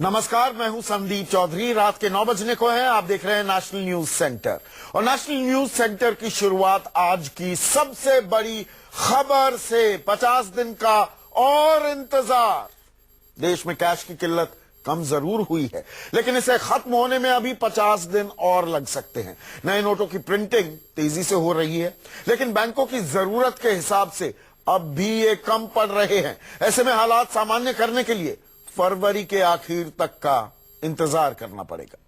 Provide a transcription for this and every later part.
नमस्कार, मैं हूं संदीप चौधरी। रात के 9 बजने को है। आप देख रहे हैं नेशनल न्यूज सेंटर और नेशनल न्यूज सेंटर की शुरुआत आज की सबसे बड़ी खबर से। 50 दिन का और इंतजार। देश में कैश की किल्लत कम जरूर हुई है, लेकिन इसे खत्म होने में अभी 50 दिन और लग सकते हैं। नए नोटों की प्रिंटिंग तेजी से हो रही है, लेकिन बैंकों की जरूरत के हिसाब से अब भी ये कम पड़ रहे हैं। ऐसे में हालात सामान्य करने के लिए फरवरी के आखिर तक का इंतजार करना पड़ेगा।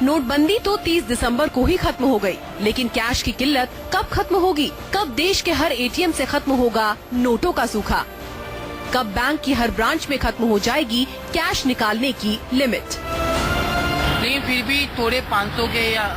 नोटबंदी तो 30 दिसंबर को ही खत्म हो गई, लेकिन कैश की किल्लत कब खत्म होगी? कब देश के हर एटीएम से खत्म होगा नोटों का सूखा? कब बैंक की हर ब्रांच में खत्म हो जाएगी कैश निकालने की लिमिट? लेकिन फिर भी थोड़े 500 के या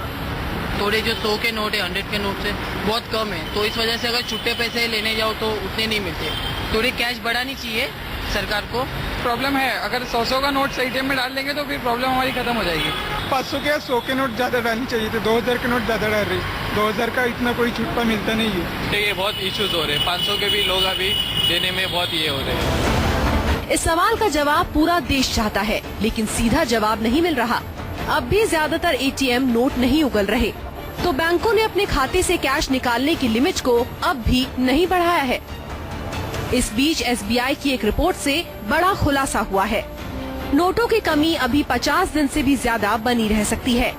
थोड़े जो 100 के नोट है, 100 के नोट से बहुत कम है। तो इस वजह से अगर छुट्टे पैसे लेने जाओ तो उतने नहीं मिलते। थोड़ी कैश बढ़ानी चाहिए सरकार को। प्रॉब्लम है, अगर 100 का नोट एटीएम में डाल देंगे तो फिर प्रॉब्लम हमारी खत्म हो जाएगी। 500 के या 100 के नोट ज्यादा डालनी चाहिए थे, 2000 के नोट ज्यादा डाल रही। 2000 का इतना कोई छुट्टा मिलता नहीं है। देखिए बहुत इश्यूज हो रहे हैं, 500 के भी लोग अभी देने में बहुत ये हो रहे हैं। इस सवाल का जवाब पूरा देश चाहता है, लेकिन सीधा जवाब नहीं मिल रहा। अब भी ज्यादातर एटीएम नोट नहीं उगल रहे, तो बैंकों ने अपने खाते से कैश निकालने की लिमिट को अब भी नहीं बढ़ाया है। इस बीच एसबीआई की एक रिपोर्ट से बड़ा खुलासा हुआ है। नोटों की कमी अभी 50 दिन से भी ज्यादा बनी रह सकती है।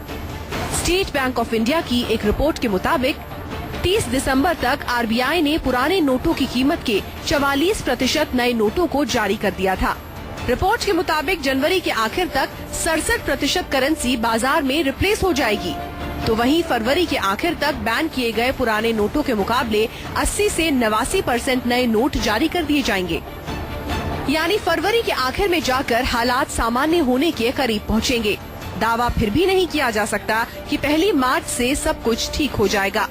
स्टेट बैंक ऑफ इंडिया की एक रिपोर्ट के मुताबिक 30 दिसंबर तक आरबीआई ने पुराने नोटों की कीमत के 44% नए नोटों को जारी कर दिया था। रिपोर्ट के मुताबिक जनवरी के आखिर तक 67% करेंसी बाजार में रिप्लेस हो जाएगी, तो वहीं फरवरी के आखिर तक बैन किए गए पुराने नोटों के मुकाबले 80 से 89% नए नोट जारी कर दिए जाएंगे। यानी फरवरी के आखिर में जाकर हालात सामान्य होने के करीब पहुंचेंगे। दावा फिर भी नहीं किया जा सकता कि 1 मार्च से सब कुछ ठीक हो जाएगा।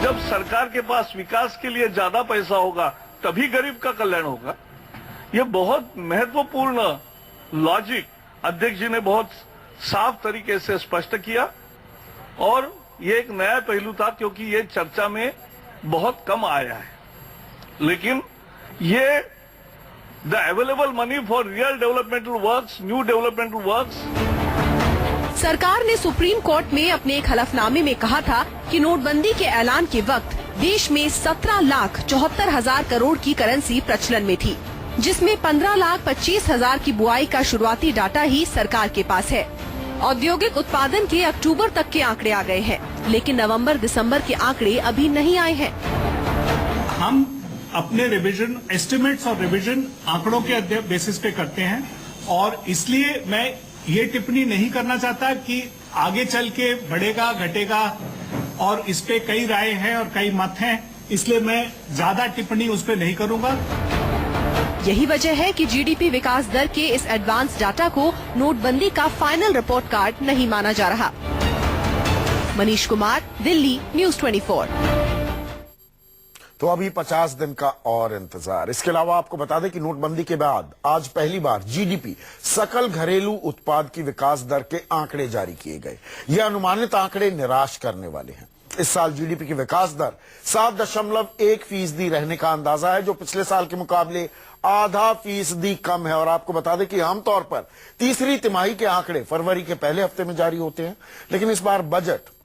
जब सरकार के पास विकास के लिए ज्यादा पैसा होगा तभी गरीब का कल्याण होगा। ये बहुत महत्वपूर्ण लॉजिक अध्यक्ष जी ने बहुत साफ तरीके से स्पष्ट किया और ये एक नया पहलू था, क्योंकि ये चर्चा में बहुत कम आया है। लेकिन ये the available money for real developmental works, new developmental works. सरकार ने सुप्रीम कोर्ट में अपने एक हलफनामे में कहा था कि नोटबंदी के ऐलान के वक्त देश में 17,74,000 करोड़ की करेंसी प्रचलन में थी, जिसमें 15,25,000 की बुआई का शुरुआती डाटा ही सरकार के पास है। औद्योगिक उत्पादन के अक्टूबर तक के आंकड़े आ गए हैं, लेकिन नवंबर दिसंबर के आंकड़े अभी नहीं आए हैं। हम अपने रिवीजन एस्टिमेट्स और रिवीजन आंकड़ों के बेसिस पे करते हैं और इसलिए मैं ये टिप्पणी नहीं करना चाहता कि आगे चल के बढ़ेगा घटेगा, और इस पे कई राय हैं और कई मत हैं, इसलिए मैं ज्यादा टिप्पणी उस पे नहीं करूंगा। यही वजह है कि जीडीपी विकास दर के इस एडवांस डाटा को नोटबंदी का फाइनल रिपोर्ट कार्ड नहीं माना जा रहा। मनीष कुमार, दिल्ली, न्यूज़ 24। तो अभी 50 दिन का और इंतजार। इसके अलावा आपको बता दें कि नोटबंदी के बाद आज पहली बार जीडीपी सकल घरेलू उत्पाद की विकास दर के आंकड़े जारी किए गए। ये अनुमानित आंकड़े निराश करने वाले हैं। इस साल जीडीपी की विकास दर 7.1% रहने का अंदाजा है, जो पिछले साल के मुकाबले ½ कम है। और आपको बता दें कि आमतौर पर तीसरी तिमाही के आंकड़े फरवरी के पहले हफ्ते में जारी होते हैं, लेकिन इस बार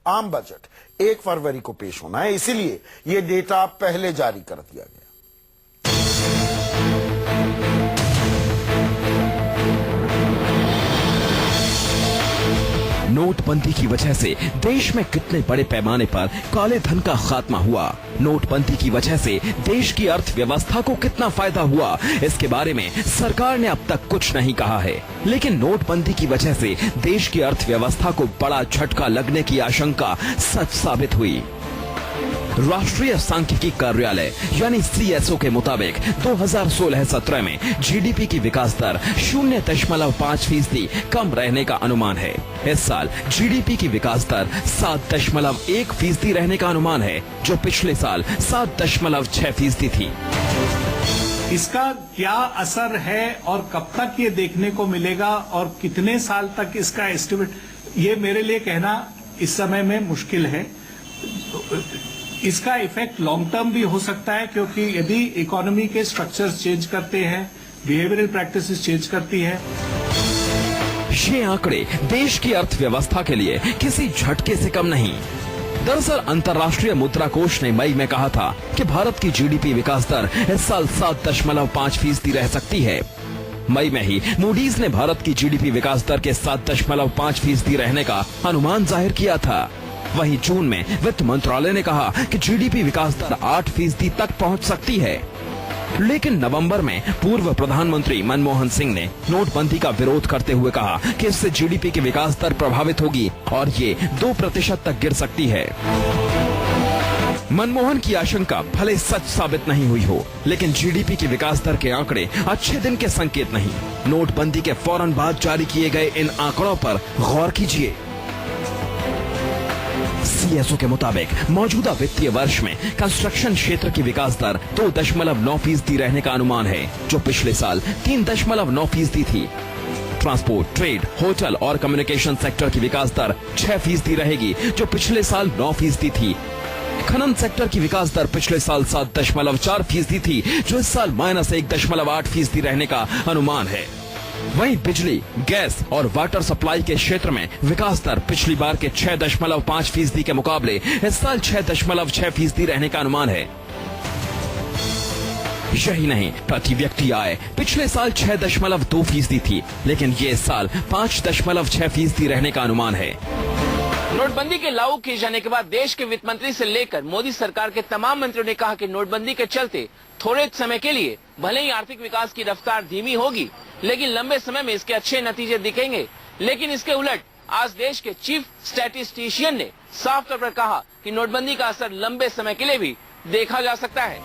आम बजट 1 फरवरी को पेश होना है, इसीलिए ये डेटा पहले जारी कर दिया गया। नोटबंदी की वजह से देश में कितने बड़े पैमाने पर काले धन का खात्मा हुआ, नोटबंदी की वजह से देश की अर्थव्यवस्था को कितना फायदा हुआ, इसके बारे में सरकार ने अब तक कुछ नहीं कहा है। लेकिन नोटबंदी की वजह से देश की अर्थव्यवस्था को बड़ा झटका लगने की आशंका सच साबित हुई। राष्ट्रीय सांख्यिकी कार्यालय यानी सीएसओ के मुताबिक 2016-17 में जीडीपी की विकास दर 0.5% कम रहने का अनुमान है। इस साल जीडीपी की विकास दर 7.1% रहने का अनुमान है, जो पिछले साल 7.6% थी। इसका क्या असर है और कब तक ये देखने को मिलेगा और कितने साल तक इसका एस्टिमेट, ये मेरे लिए कहना इस समय में मुश्किल है। इसका इफेक्ट लॉन्ग टर्म भी हो सकता है, क्योंकि यदि इकोनॉमी के स्ट्रक्चर्स चेंज करते हैं, बिहेवियरल प्रैक्टिसेस चेंज करती है। ये आंकड़े देश की अर्थव्यवस्था के लिए किसी झटके से कम नहीं। दरअसल अंतर्राष्ट्रीय मुद्रा कोष ने मई में कहा था कि भारत की जीडीपी विकास दर इस साल 7.5% रह सकती है। मई में ही मूडीज ने भारत की जीडीपी विकास दर के 7.5% रहने का अनुमान जाहिर किया था। वहीं जून में वित्त मंत्रालय ने कहा कि जीडीपी विकास दर 8% तक पहुंच सकती है। लेकिन नवंबर में पूर्व प्रधानमंत्री मनमोहन सिंह ने नोटबंदी का विरोध करते हुए कहा कि इससे जीडीपी की विकास दर प्रभावित होगी और ये 2% तक गिर सकती है। मनमोहन की आशंका भले सच साबित नहीं हुई हो, लेकिन जीडीपी की विकास दर के आंकड़े अच्छे दिन के संकेत नहीं। नोटबंदी के फौरन बाद जारी किए गए इन आंकड़ों पर गौर कीजिए। सीएसओ के मुताबिक मौजूदा वित्तीय वर्ष में कंस्ट्रक्शन क्षेत्र की विकास दर 2.9% रहने का अनुमान है, जो पिछले साल 3.9% थी। ट्रांसपोर्ट, ट्रेड, होटल और कम्युनिकेशन सेक्टर की विकास दर 6% रहेगी, जो पिछले साल 9% थी। खनन सेक्टर की विकास दर पिछले साल 7.4% थी, जो इस साल -1.8% रहने का अनुमान है। वहीं बिजली, गैस और वाटर सप्लाई के क्षेत्र में विकास दर पिछली बार के 6.5% के मुकाबले इस साल 6.6% रहने का अनुमान है। यही नहीं, प्रति व्यक्ति आय पिछले साल 6.2% थी, लेकिन ये इस साल 5.6% रहने का अनुमान है। नोटबंदी के लागू किए जाने के बाद देश के वित्त मंत्री से लेकर मोदी सरकार के तमाम मंत्रियों ने कहा कि नोटबंदी के चलते थोड़े समय के लिए भले ही आर्थिक विकास की रफ्तार धीमी होगी, लेकिन लंबे समय में इसके अच्छे नतीजे दिखेंगे। लेकिन इसके उलट आज देश के चीफ स्टैटिस्टिशियन ने साफ तौर पर कहा कि नोटबंदी का असर लंबे समय के लिए भी देखा जा सकता है।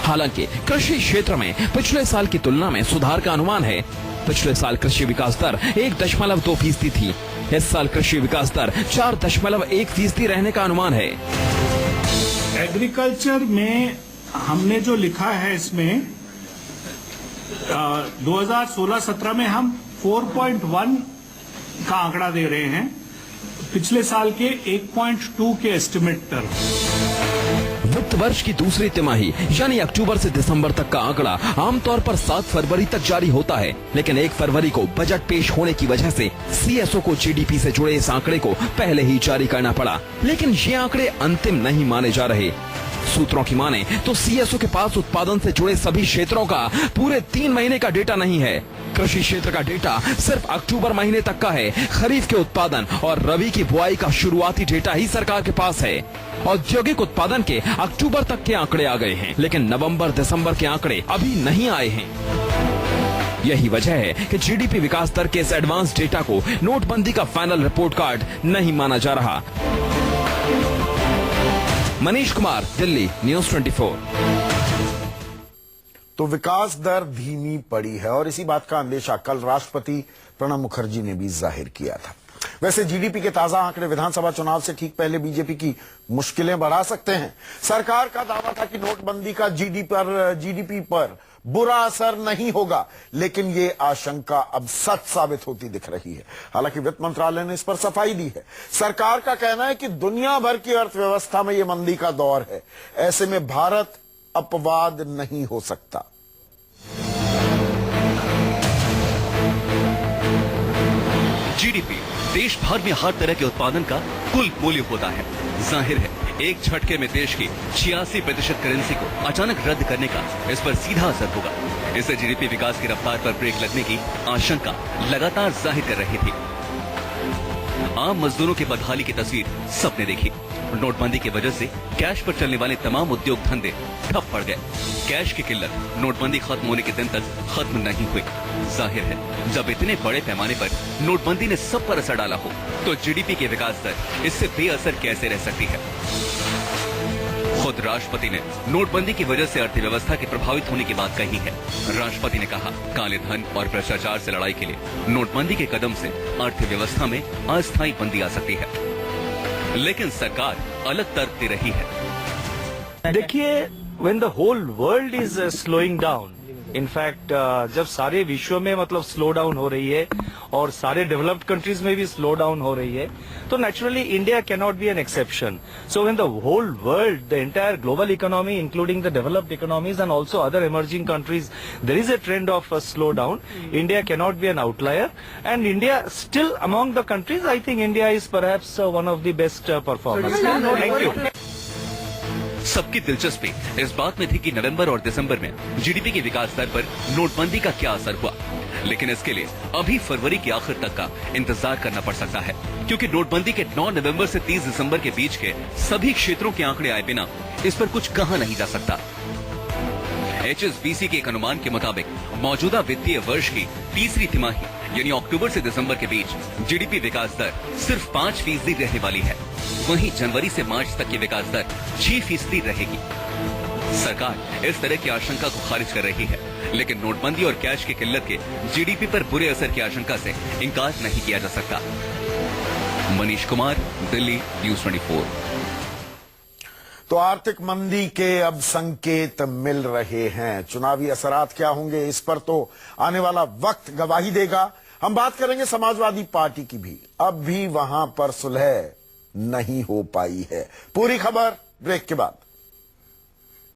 हालांकि कृषि क्षेत्र में पिछले साल की तुलना में सुधार का अनुमान है। पिछले साल कृषि विकास दर 1.2% थी, इस साल कृषि विकास दर 4.1% रहने का अनुमान है। एग्रीकल्चर में हमने जो लिखा है, इसमें 2016-17 में हम 4.1 का आंकड़ा दे रहे हैं, पिछले साल के 1.2 के एस्टिमेट पर। वित्त वर्ष की दूसरी तिमाही यानी अक्टूबर से दिसंबर तक का आंकड़ा आमतौर पर 7 फरवरी तक जारी होता है, लेकिन 1 फरवरी को बजट पेश होने की वजह से सीएसओ को जीडीपी से जुड़े इस आंकड़े को पहले ही जारी करना पड़ा। लेकिन ये आंकड़े अंतिम नहीं माने जा रहे। सूत्रों की माने तो सीएसओ के पास उत्पादन से जुड़े सभी क्षेत्रों का पूरे 3 महीने का डेटा नहीं है। कृषि क्षेत्र का डेटा सिर्फ अक्टूबर महीने तक का है। खरीफ के उत्पादन और रबी की बुआई का शुरुआती डेटा ही सरकार के पास है। औद्योगिक उत्पादन के अक्टूबर तक के आंकड़े आ गए हैं, लेकिन नवंबर दिसंबर के आंकड़े अभी नहीं आए हैं। यही वजह है कि जीडीपी विकास दर के इस एडवांस डेटा को नोटबंदी का फाइनल रिपोर्ट कार्ड नहीं माना जा रहा। मनीष कुमार, दिल्ली, न्यूज़ 24। तो विकास दर धीमी पड़ी है और इसी बात का अंदेशा कल राष्ट्रपति प्रणब मुखर्जी ने भी जाहिर किया था। वैसे जीडीपी के ताजा आंकड़े विधानसभा चुनाव से ठीक पहले बीजेपी की मुश्किलें बढ़ा सकते हैं। सरकार का दावा था कि नोटबंदी का जीडीपी पर बुरा असर नहीं होगा, लेकिन ये आशंका अब सच साबित होती दिख रही है। हालांकि वित्त मंत्रालय ने इस पर सफाई दी है। सरकार का कहना है कि दुनिया भर की अर्थव्यवस्था में ये मंदी का दौर है, ऐसे में भारत अपवाद नहीं हो सकता। जीडीपी देश भर में हर तरह के उत्पादन का कुल मूल्य होता है। जाहिर है एक झटके में देश की 86% करेंसी को अचानक रद्द करने का इस पर सीधा असर होगा। इससे जीडीपी विकास की रफ्तार पर ब्रेक लगने की आशंका लगातार जाहिर कर रही थी। आम मजदूरों की बदहाली की तस्वीर सबने देखी। नोटबंदी की वजह से कैश पर चलने वाले तमाम उद्योग धंधे ठप पड़ गए। कैश की किल्लत नोटबंदी खत्म होने के दिन तक खत्म नहीं हुई। जाहिर है जब इतने बड़े पैमाने पर नोटबंदी ने सब पर असर डाला हो, तो जीडीपी की विकास दर इससे बेअसर कैसे रह सकती है। खुद राष्ट्रपति ने नोटबंदी की वजह से अर्थव्यवस्था के प्रभावित होने की बात कही है। राष्ट्रपति ने कहा, काले धन और भ्रष्टाचार से लड़ाई के लिए नोटबंदी के कदम से अर्थव्यवस्था में अस्थायी मंदी आ सकती है, लेकिन सरकार अलग तर्क दे रही है। देखिए, when the whole world is slowing down, in fact जब सारे विश्व में मतलब स्लो डाउन हो रही है और सारे डेवलप्ड कंट्रीज में भी स्लो डाउन हो रही है, तो So naturally, India cannot be an exception. So when the whole world, the entire global economy, including the developed economies and also other emerging countries, there is a trend of a slowdown. India cannot be an outlier. And India still among the countries, I think India is perhaps one of the best performers. Thank you. सबकी दिलचस्पी इस बात में थी कि नवंबर और दिसंबर में GDP की विकास दर पर नोटबंदी का क्या असर हुआ, लेकिन इसके लिए अभी फरवरी के आखिर तक का इंतजार करना पड़ सकता है, क्योंकि नोटबंदी के 9 नवंबर से 30 दिसंबर के बीच के सभी क्षेत्रों के आंकड़े आए बिना इस पर कुछ कहा नहीं जा सकता। HSBC के एक अनुमान के मुताबिक मौजूदा वित्तीय वर्ष की तीसरी तिमाही यानी अक्टूबर से दिसंबर के बीच जीडीपी विकास दर सिर्फ 5% रहने वाली है। वहीं जनवरी से मार्च तक की विकास दर 6% रहेगी। सरकार इस तरह की आशंका को खारिज कर रही है, लेकिन नोटबंदी और कैश की किल्लत के जीडीपी पर बुरे असर की आशंका से इनकार नहीं किया जा सकता। मनीष कुमार, दिल्ली, न्यूज़ 24। तो आर्थिक मंदी के अब संकेत मिल रहे हैं। चुनावी असरात क्या होंगे, इस पर तो आने वाला वक्त गवाही देगा। हम बात करेंगे समाजवादी पार्टी की भी। अब भी वहां पर सुलह नहीं हो पाई है। पूरी खबर ब्रेक के बाद।